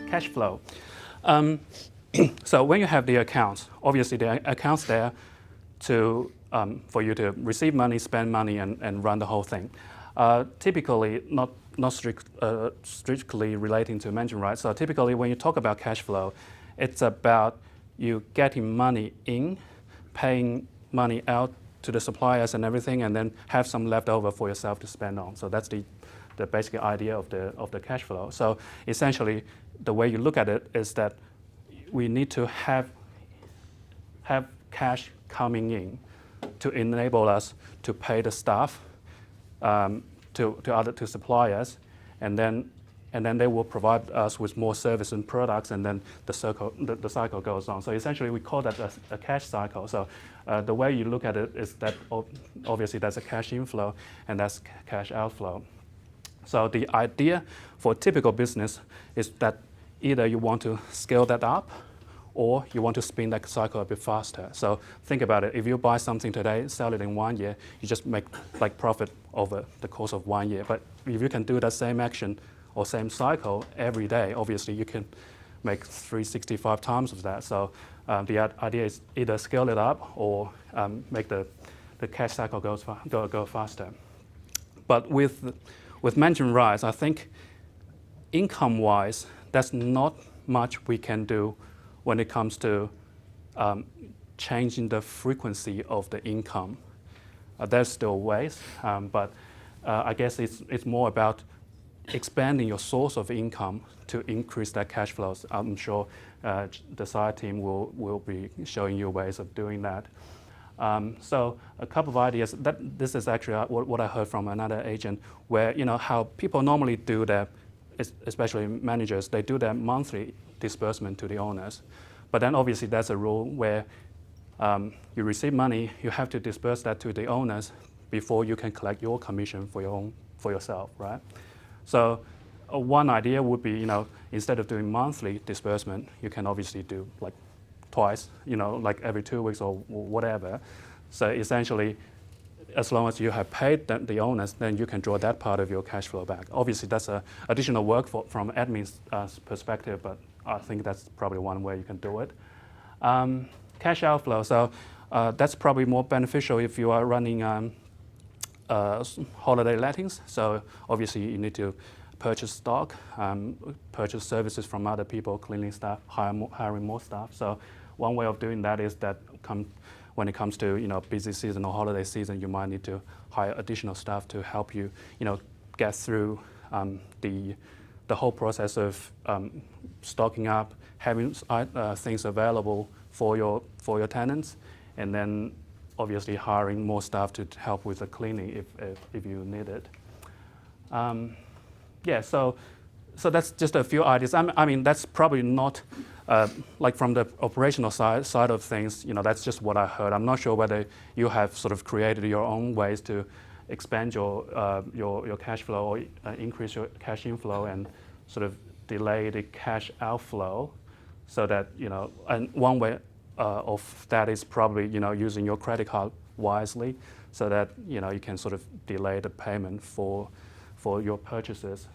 cash flow. So when you have the accounts, obviously the accounts there to for you to receive money, spend money, and run the whole thing. Typically, not strictly relating to management rights. So typically, when you talk about cash flow, it's about you getting money in, paying money out to the suppliers and everything, and then have some left over for yourself to spend on. So that's the basic idea of the cash flow. So essentially, the way you look at it is that we need to have cash coming in to enable us to pay the staff, to suppliers, and then they will provide us with more service and products, and then the cycle goes on. So essentially, we call that a cash cycle. So the way you look at it is that obviously that's a cash inflow and that's cash outflow. So the idea for a typical business is that either you want to scale that up or you want to spin that cycle a bit faster. So think about it. If you buy something today, sell it in 1 year, you just make like profit over the course of 1 year. But if you can do that same action or same cycle every day, obviously you can make 365 times of that. So the idea is either scale it up or make the cash cycle go faster. But with management rights, I think income-wise, there's not much we can do when it comes to changing the frequency of the income. There's still ways, but I guess it's more about expanding your source of income to increase that cash flows. I'm sure the SIRE team will be showing you ways of doing that. So a couple of ideas. This is actually what I heard from another agent, where how people normally do their, especially managers, they do their monthly disbursement to the owners. But then obviously there's a rule where you receive money, you have to disperse that to the owners before you can collect your commission for yourself, right? So one idea would be, instead of doing monthly disbursement, you can obviously do like twice, like every 2 weeks or whatever. So essentially, as long as you have paid the owners, then you can draw that part of your cash flow back. Obviously, that's additional work from admin's perspective, but I think that's probably one way you can do it. Cash outflow, so that's probably more beneficial if you are running holiday lettings. So obviously, you need to purchase stock, purchase services from other people, cleaning staff, hiring more staff. So one way of doing that is that when it comes to busy season or holiday season, you might need to hire additional staff to help you get through the whole process of stocking up, having things available for your tenants, and then obviously hiring more staff to help with the cleaning if you need it. So that's just a few ideas. I mean, that's probably not like from the operational side of things. That's just what I heard. I'm not sure whether you have sort of created your own ways to expand your cash flow or increase your cash inflow and sort of delay the cash outflow, so that and one way of that is probably using your credit card wisely, so that you can sort of delay the payment for your purchases,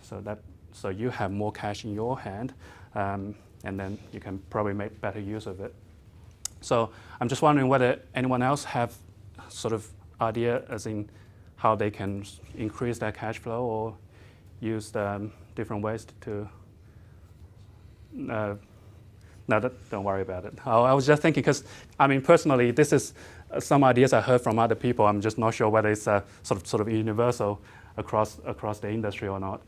so you have more cash in your hand, and then you can probably make better use of it. So I'm just wondering whether anyone else have sort of idea as in how they can increase their cash flow or use different ways to. No, don't worry about it. I was just thinking, because I mean, personally, this is some ideas I heard from other people. I'm just not sure whether it's sort of universal across the industry or not.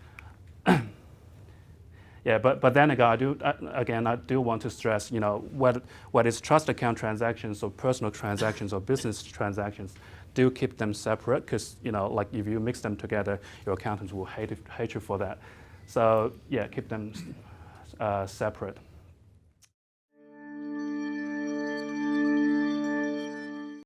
Yeah, but then again, I do want to stress, whether it's trust account transactions or personal transactions or business transactions, do keep them separate, because like if you mix them together, your accountants will hate you for that. So yeah, keep them separate.